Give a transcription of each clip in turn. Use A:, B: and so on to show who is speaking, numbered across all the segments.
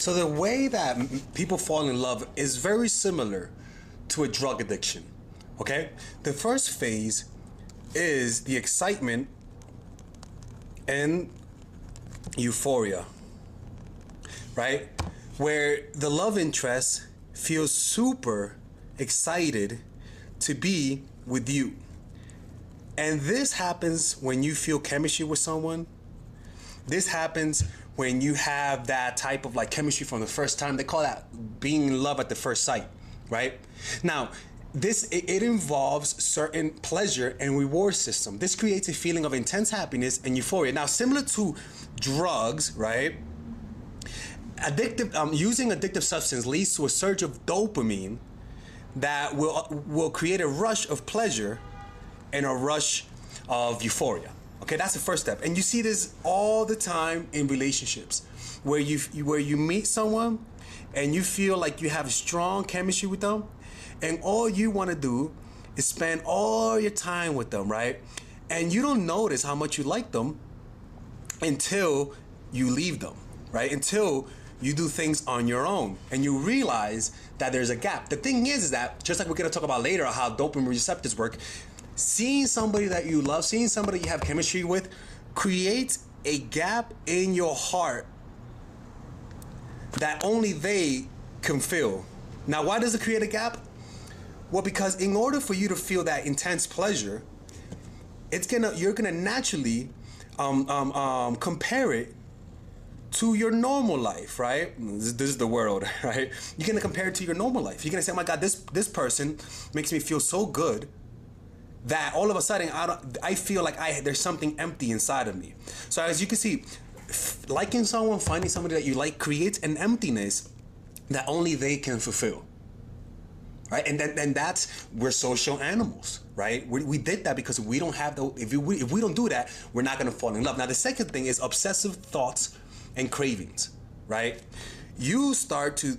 A: So the way that people fall in love is very similar to a drug addiction. Okay? The first phase is the excitement and euphoria, right? Where the love interest feels super excited to be with you. And this happens when you feel chemistry with someone. This happens when you have that type of like chemistry from the first time. They call that being in love at the first sight, right? Now, it involves certain pleasure and reward system. This creates a feeling of intense happiness and euphoria. Now, similar to drugs, right? Using addictive substance leads to a surge of dopamine that will create a rush of pleasure and a rush of euphoria. Okay, that's the first step. And you see this all the time in relationships where you meet someone and you feel like you have strong chemistry with them, and all you want to do is spend all your time with them, right? And you don't notice how much you like them until you leave them, right? Until you do things on your own and you realize that there's a gap. The thing is that, just like we're going to talk about later how dopamine receptors work, seeing somebody that you love, seeing somebody you have chemistry with, creates a gap in your heart that only they can fill. Now, why does it create a gap? Well, because in order for you to feel that intense pleasure, you're gonna naturally compare it to your normal life, right? This is the world, right? You're gonna compare it to your normal life. You're gonna say, "Oh my God, this person makes me feel so good that all of a sudden I feel like there's something empty inside of me." So as you can see, liking someone, finding somebody that you like, creates an emptiness that only they can fulfill. Right? And that's, we're social animals, right? We did that because we don't have if we don't do that, we're not going to fall in love. Now, the second thing is obsessive thoughts and cravings, right? You start to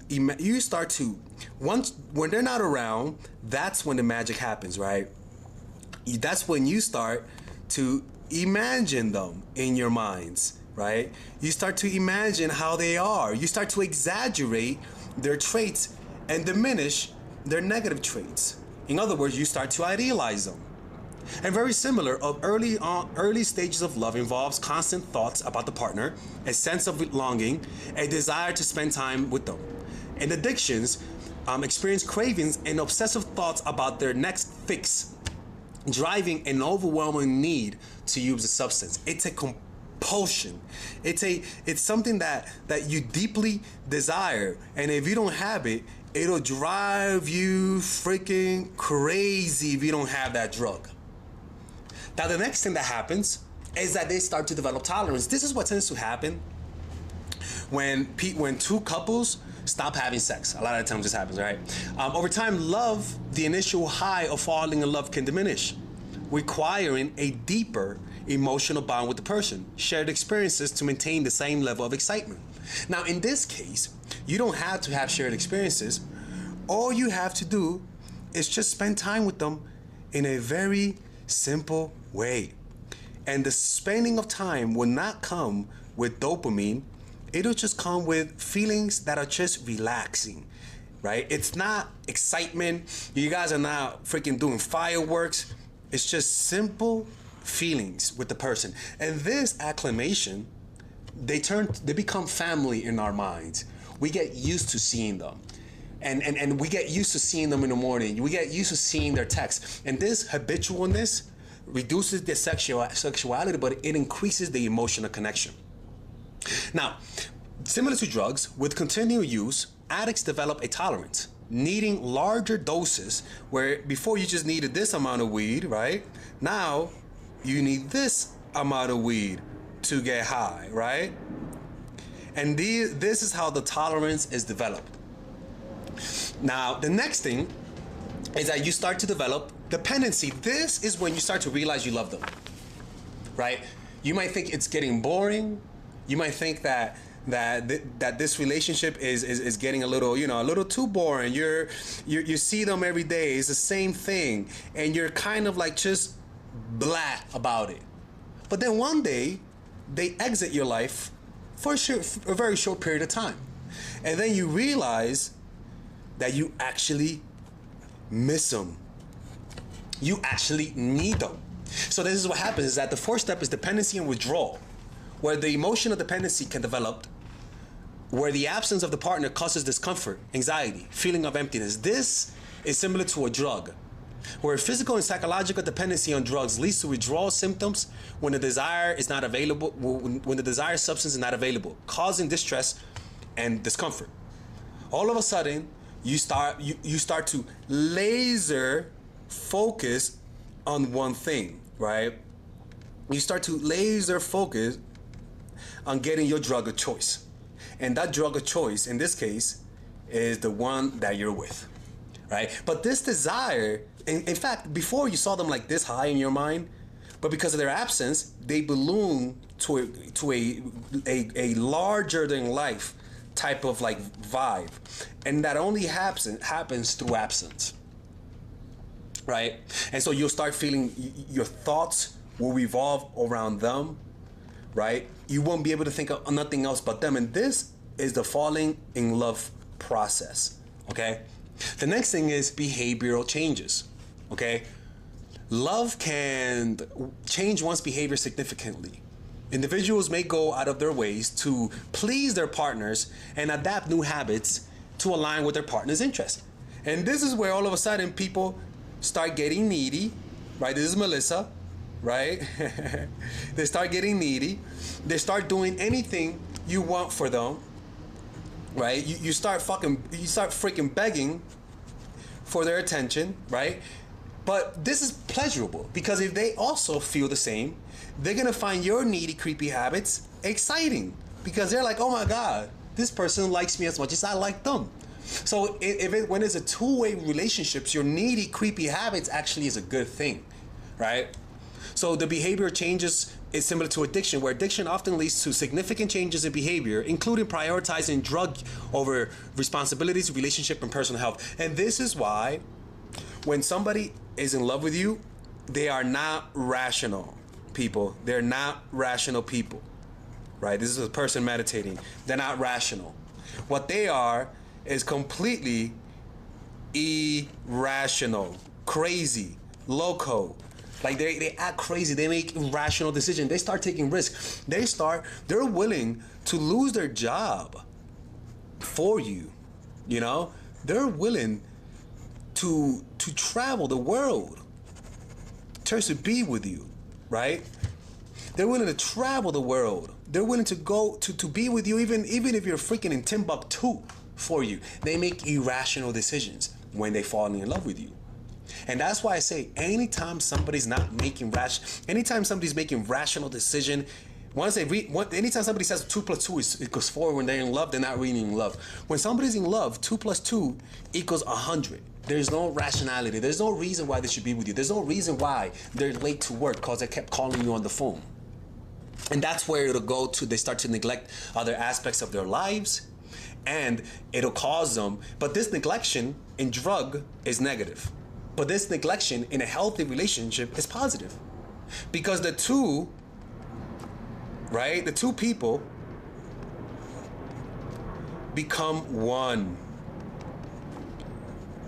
A: once when they're not around, that's when the magic happens, right? That's when you start to imagine them in your minds, right? You start to imagine how they are. You start to exaggerate their traits and diminish their negative traits. In other words, you start to idealize them. And very similar, early stages of love involves constant thoughts about the partner, a sense of longing, a desire to spend time with them. And addictions experience cravings and obsessive thoughts about their next fix, driving an overwhelming need to use the substance. It's a compulsion. It's something that you deeply desire, and if you don't have it, it'll drive you freaking crazy if you don't have that drug. Now, the next thing that happens is that they start to develop tolerance. This is what tends to happen when two couples stop having sex. A lot of times this happens, right? Over time, the initial high of falling in love can diminish, requiring a deeper emotional bond with the person, shared experiences to maintain the same level of excitement. Now, in this case, you don't have to have shared experiences. All you have to do is just spend time with them in a very simple way. And the spending of time will not come with dopamine. It'll just come with feelings that are just relaxing, right? It's not excitement. You guys are not freaking doing fireworks. It's just simple feelings with the person. And this acclimation, they become family in our minds. We get used to seeing them. And we get used to seeing them in the morning. We get used to seeing their texts. And this habitualness reduces their sexuality, but it increases the emotional connection. Now, similar to drugs, with continued use, addicts develop a tolerance, needing larger doses, where before you just needed this amount of weed, right? Now, you need this amount of weed to get high, right? And this is how the tolerance is developed. Now, the next thing is that you start to develop dependency. This is when you start to realize you love them, right? You might think it's getting boring. You might think that this relationship is getting a little too boring. You see them every day. It's the same thing, and you're kind of like just blah about it. But then one day they exit your life for a very short period of time. And then you realize that you actually miss them. You actually need them. So this is what happens, is that the fourth step is dependency and withdrawal, where the emotion of dependency can develop, where the absence of the partner causes discomfort, anxiety, feeling of emptiness. This is similar to a drug, where physical and psychological dependency on drugs leads to withdrawal symptoms when the desire is not available, when the desired substance is not available, causing distress and discomfort. All of a sudden, you start to laser focus on one thing, right? You start to laser focus on getting your drug of choice. And that drug of choice, in this case, is the one that you're with, right? But this desire, in fact, before you saw them like this high in your mind, but because of their absence, they balloon to a larger than life type of like vibe. And that only happens through absence, right? And so you'll start feeling your thoughts will revolve around them, right? You won't be able to think of nothing else but them. And this is the falling in love process, okay? The next thing is behavioral changes, okay? Love can change one's behavior significantly. Individuals may go out of their ways to please their partners and adapt new habits to align with their partner's interests. And this is where all of a sudden people start getting needy, right? This is Melissa, right? They start getting needy. They start doing anything you want for them, right? You start freaking begging for their attention, right? But this is pleasurable because if they also feel the same, they're gonna find your needy, creepy habits exciting because they're like, oh my God, this person likes me as much as I like them. So when it's a two-way relationships, your needy, creepy habits actually is a good thing, right? So the behavior changes is similar to addiction, where addiction often leads to significant changes in behavior, including prioritizing drug over responsibilities, relationship, and personal health. And this is why when somebody is in love with you, they are not rational people. They're not rational people, right? This is a person meditating. They're not rational. What they are is completely irrational, crazy, loco. Like they act crazy. They make irrational decisions. They start taking risks. They're willing to lose their job for you. You know, they're willing to travel the world just to be with you, right? They're willing to travel the world. They're willing to go to be with you, even if you're freaking in Timbuktu for you. They make irrational decisions when they fall in love with you. And that's why I say anytime somebody's making rational decision, anytime somebody says 2 + 2 equals 4 when they're in love, they're not really in love. When somebody's in love, 2 + 2 equals 100. There's no rationality. There's no reason why they should be with you. There's no reason why they're late to work because they kept calling you on the phone. And that's where it'll go to, they start to neglect other aspects of their lives, and it'll cause them, but this neglection in drug is negative. But this neglection in a healthy relationship is positive. Because the two people become one.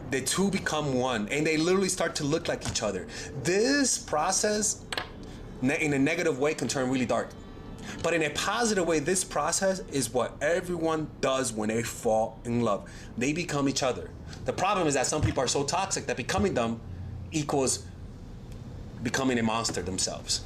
A: The two become one, and they literally start to look like each other. This process, in a negative way, can turn really dark. But in a positive way, this process is what everyone does when they fall in love. They become each other. The problem is that some people are so toxic that becoming them equals becoming a monster themselves.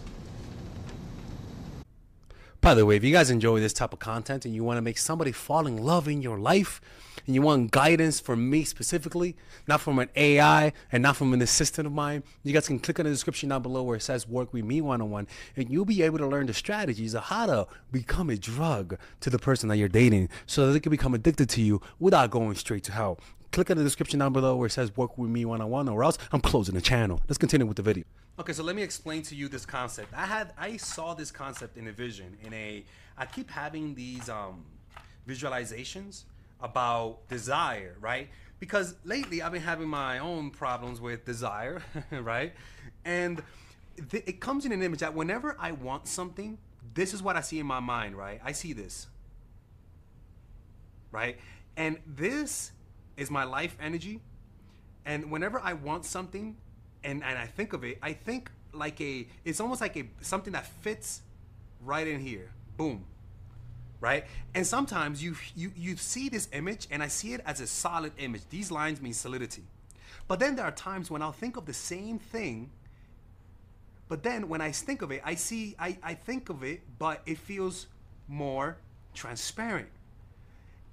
A: By the way, if you guys enjoy this type of content and you want to make somebody fall in love in your life, and you want guidance from me specifically, not from an AI and not from an assistant of mine, you guys can click on the description down below where it says work with me one-on-one, and you'll be able to learn the strategies of how to become a drug to the person that you're dating so that they can become addicted to you without going straight to hell. Click on the description down below where it says work with me one-on-one, or else I'm closing the channel. Let's continue with the video. Okay, so let me explain to you this concept. I saw this concept in a vision. I keep having these visualizations about desire, right? Because lately I've been having my own problems with desire, right? And it comes in an image that whenever I want something, this is what I see in my mind, right? I see this. right? And this is my life energy. And whenever I want something and I think of it, I think like it's almost like something that fits right in here. Boom. Right? And sometimes you see this image, and I see it as a solid image. These lines mean solidity. But then there are times when I'll think of the same thing, but then when I think of it, I think of it, but it feels more transparent.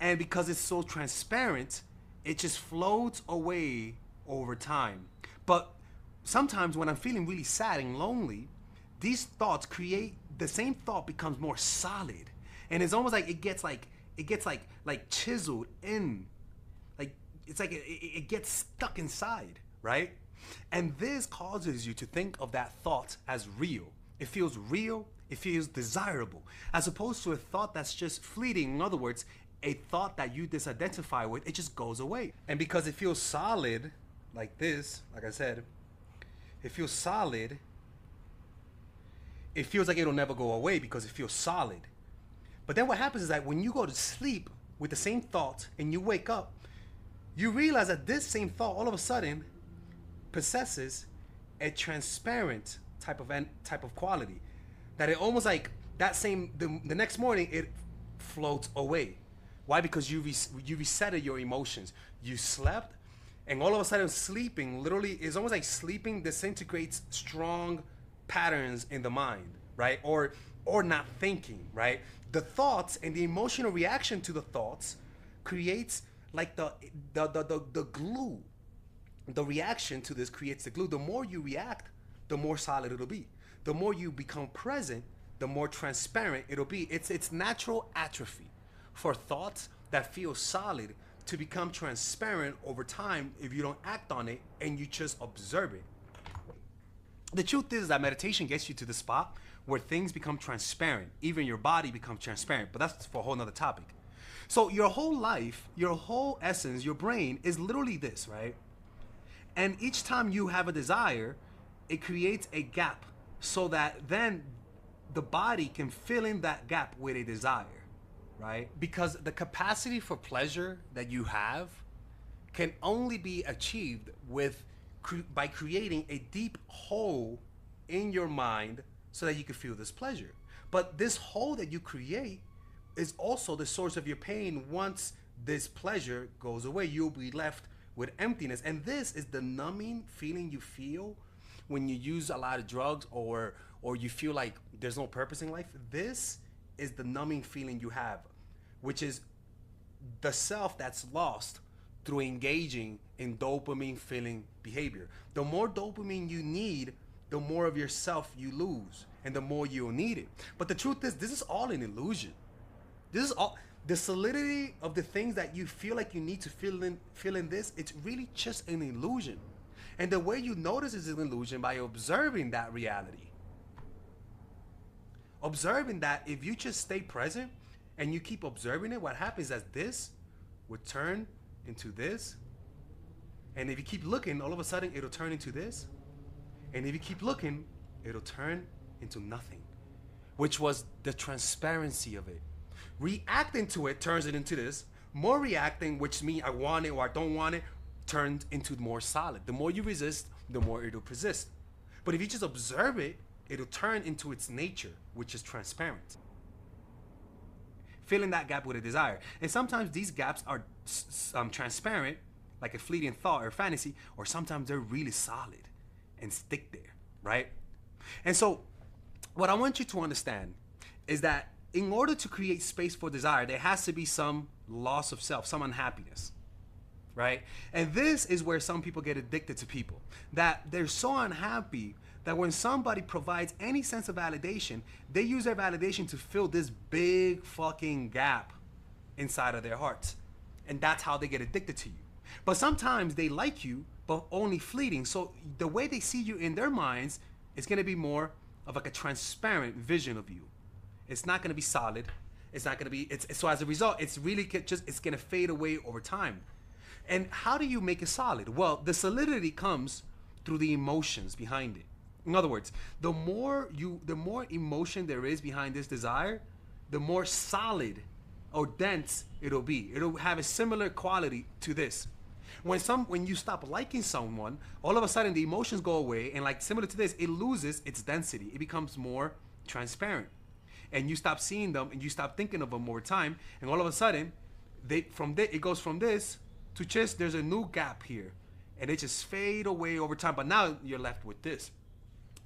A: And because it's so transparent, it just floats away over time. But sometimes when I'm feeling really sad and lonely, these thoughts create, the same thought becomes more solid. And it's almost like it gets like chiseled in. Like it's like it gets stuck inside, right? And this causes you to think of that thought as real. It feels real, it feels desirable, as opposed to a thought that's just fleeting. In other words, a thought that you disidentify with, it just goes away. And because it feels solid, like this, like I said, it feels solid, it feels like it'll never go away because it feels solid. But then what happens is that when you go to sleep with the same thought and you wake up, you realize that this same thought all of a sudden possesses a transparent type of quality, that it almost like that same the next morning it floats away. Why? Because you resetted your emotions. You slept, and all of a sudden sleeping literally is almost like sleeping disintegrates strong patterns in the mind, right? Or not thinking, right? The thoughts and the emotional reaction to the thoughts creates like the glue. The reaction to this creates the glue. The more you react, the more solid it'll be. The more you become present, the more transparent it'll be. It's natural atrophy for thoughts that feel solid to become transparent over time if you don't act on it and you just observe it. The truth is that meditation gets you to the spot where things become transparent. Even your body becomes transparent, but that's for a whole nother topic. So your whole life, your whole essence, your brain is literally this, right? And each time you have a desire, it creates a gap so that then the body can fill in that gap with a desire, right? Because the capacity for pleasure that you have can only be achieved by creating a deep hole in your mind so that you can feel this pleasure. But this hole that you create is also the source of your pain. Once this pleasure goes away, you'll be left with emptiness. And this is the numbing feeling you feel when you use a lot of drugs or you feel like there's no purpose in life. This is the numbing feeling you have, which is the self that's lost through engaging in dopamine filling behavior. The more dopamine you need, the more of yourself you lose, and the more you'll need it. But the truth is, this is all an illusion. This is all the solidity of the things that you feel like you need to fill in this. It's really just an illusion. And the way you notice it's an illusion by observing that reality. Observing that if you just stay present and you keep observing it, what happens is this would turn into this. And if you keep looking, all of a sudden it'll turn into this. And if you keep looking, it'll turn into nothing, which was the transparency of it. Reacting to it turns it into this. More reacting, which means I want it or I don't want it, turns into more solid. The more you resist, the more it'll persist. But if you just observe it, it'll turn into its nature, which is transparent. Filling that gap with a desire. And sometimes these gaps are transparent, like a fleeting thought or fantasy, or sometimes they're really solid and stick there, right? And so what I want you to understand is that in order to create space for desire, there has to be some loss of self, some unhappiness, right? And this is where some people get addicted to people, that they're so unhappy that when somebody provides any sense of validation, they use their validation to fill this big fucking gap inside of their hearts. And that's how they get addicted to you. But sometimes they like you, but only fleeting. So the way they see you in their minds is going to be more of like a transparent vision of you. It's not going to be solid. It's not going to be, so as a result, it's really it's going to fade away over time. And how do you make it solid? Well, the solidity comes through the emotions behind it. In other words, the more emotion there is behind this desire, the more solid or dense it'll be. It'll have a similar quality to this. When you stop liking someone, all of a sudden the emotions go away, and like similar to this, it loses its density. It becomes more transparent, and you stop seeing them, and you stop thinking of them over time, and all of a sudden, it goes from this to just there's a new gap here, and it just fade away over time. But now you're left with this,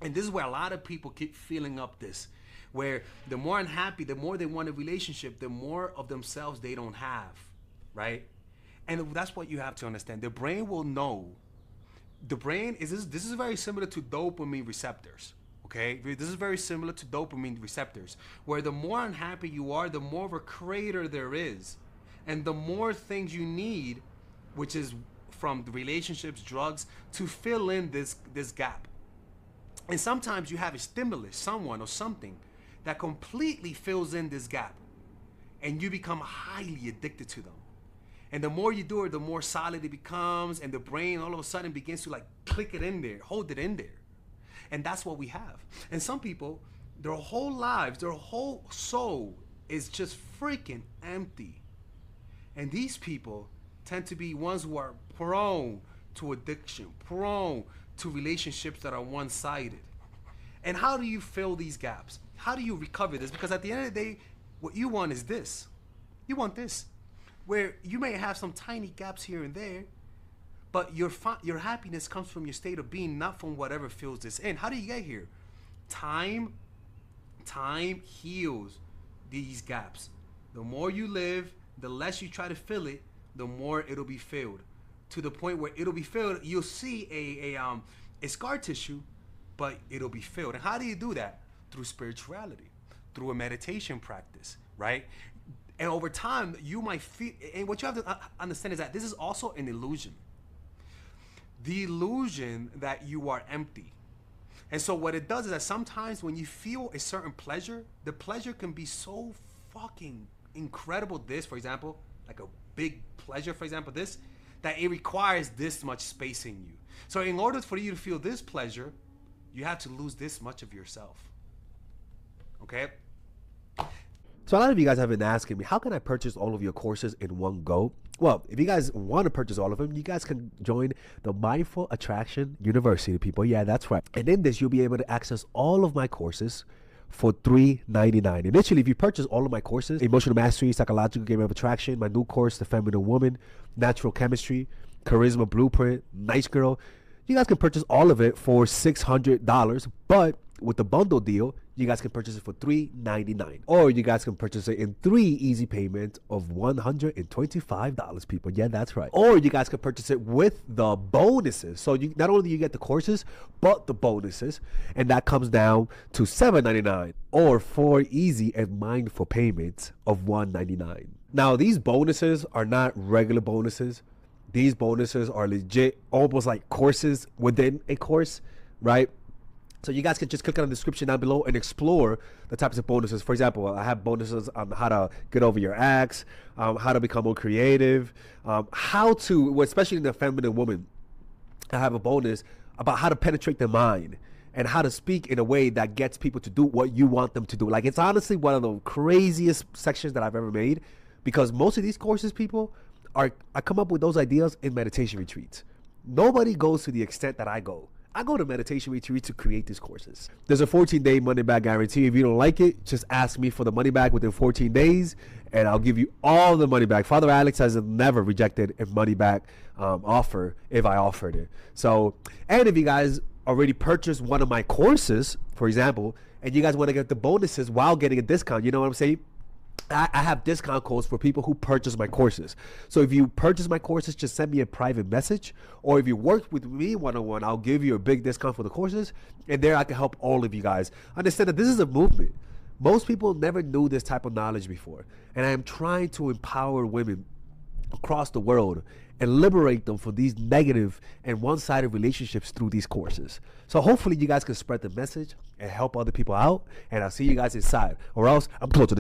A: and this is where a lot of people keep filling up this, where the more unhappy, the more they want a relationship, the more of themselves they don't have, right? And that's what you have to understand. The brain will know. The brain this is very similar to dopamine receptors. Okay, this is very similar to dopamine receptors, where the more unhappy you are, the more of a creator there is, and the more things you need, which is from the relationships, drugs, to fill in this gap. And sometimes you have a stimulus, someone or something, that completely fills in this gap, and you become highly addicted to them. And the more you do it, the more solid it becomes, and the brain all of a sudden begins to like click it in there, hold it in there. And that's what we have. And some people, their whole lives, their whole soul is just freaking empty. And these people tend to be ones who are prone to addiction, prone to relationships that are one-sided. And how do you fill these gaps? How do you recover this? Because at the end of the day, what you want is this. You want this, where you may have some tiny gaps here and there, but your happiness comes from your state of being, not from whatever fills this in. How do you get here? Time heals these gaps. The more you live, the less you try to fill it, the more it'll be filled. To the point where it'll be filled, you'll see a scar tissue, but it'll be filled. And how do you do that? Through spirituality, through a meditation practice, right? And over time, you might feel, and what you have to understand is that this is also an illusion. The illusion that you are empty. And so what it does is that sometimes when you feel a certain pleasure, the pleasure can be so fucking incredible. This, for example, like a big pleasure, for example, this, that it requires this much space in you. So in order for you to feel this pleasure, you have to lose this much of yourself. Okay?
B: So a lot of you guys have been asking me, how can I purchase all of your courses in one go? Well, if you guys want to purchase all of them, you guys can join the Mindful Attraction University, people. Yeah, that's right. And in this, you'll be able to access all of my courses for $3.99. Initially, if you purchase all of my courses, Emotional Mastery, Psychological Game of Attraction, my new course, The Feminine Woman, Natural Chemistry, Charisma Blueprint, Nice Girl, you guys can purchase all of it for $600. But with the bundle deal, you guys can purchase it for $3.99. Or you guys can purchase it in 3 easy payments of $125, people. Yeah, that's right. Or you guys can purchase it with the bonuses. So you not only do you get the courses, but the bonuses. And that comes down to $7.99. Or 4 easy and mindful payments of $199. Now, these bonuses are not regular bonuses. These bonuses are legit, almost like courses within a course, right? So you guys can just click on the description down below and explore the types of bonuses. For example, I have bonuses on how to get over your ex, how to become more creative, how to, especially in the Feminine Woman, I have a bonus about how to penetrate the mind and how to speak in a way that gets people to do what you want them to do. Like, it's honestly one of the craziest sections that I've ever made, because most of these courses, people, I come up with those ideas in meditation retreats. Nobody goes to the extent that I go. I go to meditation retreat to create these courses. There's a 14-day money back guarantee. If you don't like it, just ask me for the money back within 14 days, and I'll give you all the money back. Father Alex has never rejected a money back offer if I offered it. So, and if you guys already purchased one of my courses, for example, and you guys want to get the bonuses while getting a discount, you know what I'm saying? I have discount codes for people who purchase my courses. So if you purchase my courses, just send me a private message. Or if you work with me one-on-one, I'll give you a big discount for the courses. And there I can help all of you guys understand that this is a movement. Most people never knew this type of knowledge before. And I am trying to empower women across the world and liberate them from these negative and one-sided relationships through these courses. So hopefully you guys can spread the message and help other people out. And I'll see you guys inside. Or else I'm close to